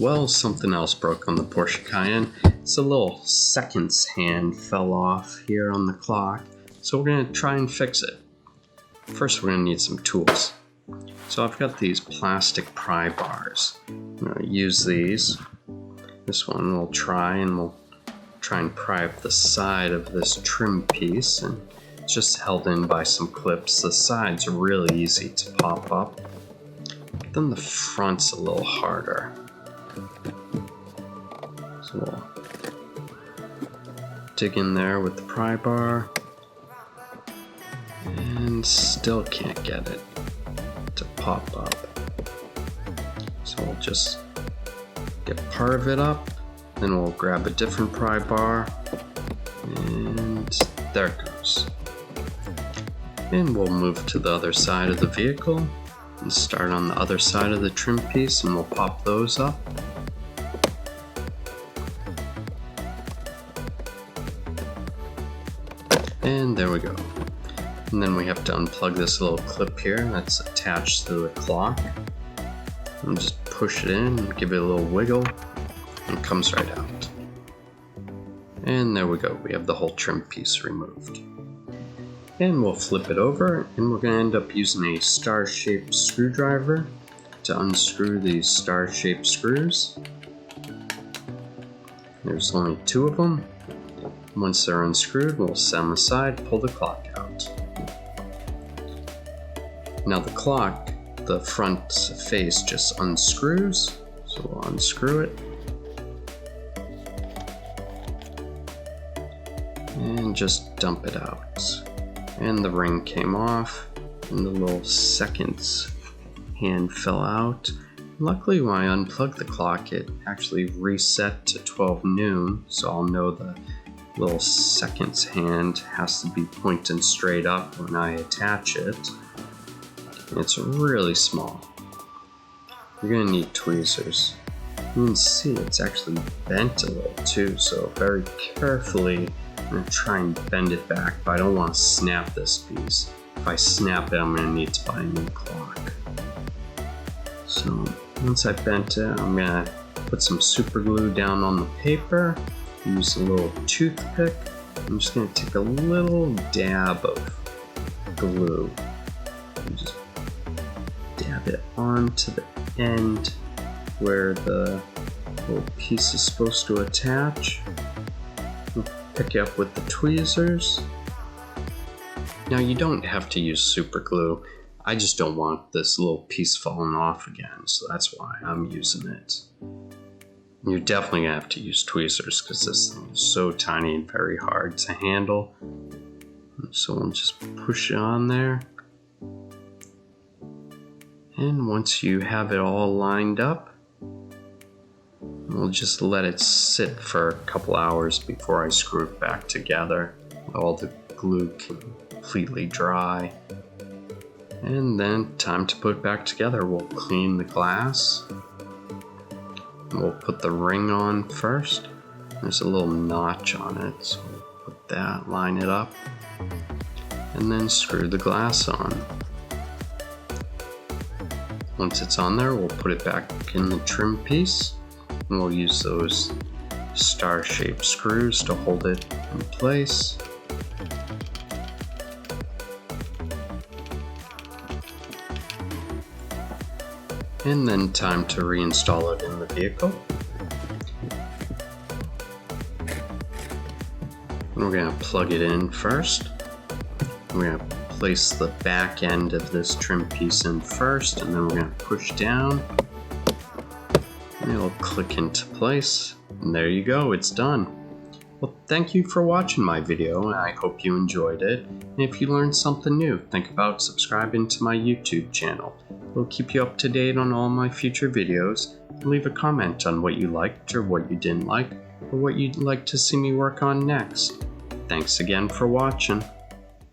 Well, something else broke on the Porsche Cayenne. It's a little seconds hand fell off here on the clock, so we're going to try and fix it. First, we're going to need some tools. So I've got these plastic pry bars. I'm going to use these. This one we'll try and pry up the side of this trim piece, and it's just held in by some clips. The sides are really easy to pop up, but then the front's a little harder. So we'll dig in there with the pry bar and still can't get it to pop up. So we'll just get part of it up, then we'll grab a different pry bar, and there it goes. And we'll move to the other side of the vehicle and start on the other side of the trim piece, and we'll pop those up. And there we go. And then we have to unplug this little clip here that's attached to the clock. And just push it in and give it a little wiggle, and it comes right out. And there we go. We have the whole trim piece removed. And we'll flip it over, and we're going to end up using a star-shaped screwdriver to unscrew these star-shaped screws. There's only 2 of them. Once they're unscrewed, we'll set them aside, pull the clock out. Now the clock, the front face just unscrews, so we'll unscrew it. And just dump it out. And the ring came off, and the little seconds hand fell out. Luckily, when I unplugged the clock, it actually reset to 12 noon, so I'll know the little seconds hand has to be pointing straight up when I attach it. It's really small. You're gonna need tweezers. You can see it's actually bent a little too, so very carefully I'm gonna try and bend it back, but I don't want to snap this piece. If I snap it, I'm gonna need to buy a new clock. So once I bent it, I'm gonna put some super glue down on the paper. Use a little toothpick. I'm just going to take a little dab of glue and just dab it onto the end where the little piece is supposed to attach. We'll pick it up with the tweezers. Now you don't have to use super glue. I just don't want this little piece falling off again, so that's why I'm using it. You're definitely going to have to use tweezers because this thing is so tiny and very hard to handle. So we'll just push it on there. And once you have it all lined up, we'll just let it sit for a couple hours before I screw it back together. All the glue completely dry. And then time to put it back together. We'll clean the glass. We'll put the ring on first. There's a little notch on it, so we'll put that, line it up, and then screw the glass on. Once it's on there, we'll put it back in the trim piece, and we'll use those star-shaped screws to hold it in place. And then time to reinstall it in the vehicle. And we're going to plug it in first. We're going to place the back end of this trim piece in first, and then we're going to push down. And it'll click into place. And there you go, it's done. Well, thank you for watching my video, and I hope you enjoyed it. And if you learned something new, think about subscribing to my YouTube channel. It'll keep you up to date on all my future videos. Leave a comment on what you liked or what you didn't like, or what you'd like to see me work on next. Thanks again for watching.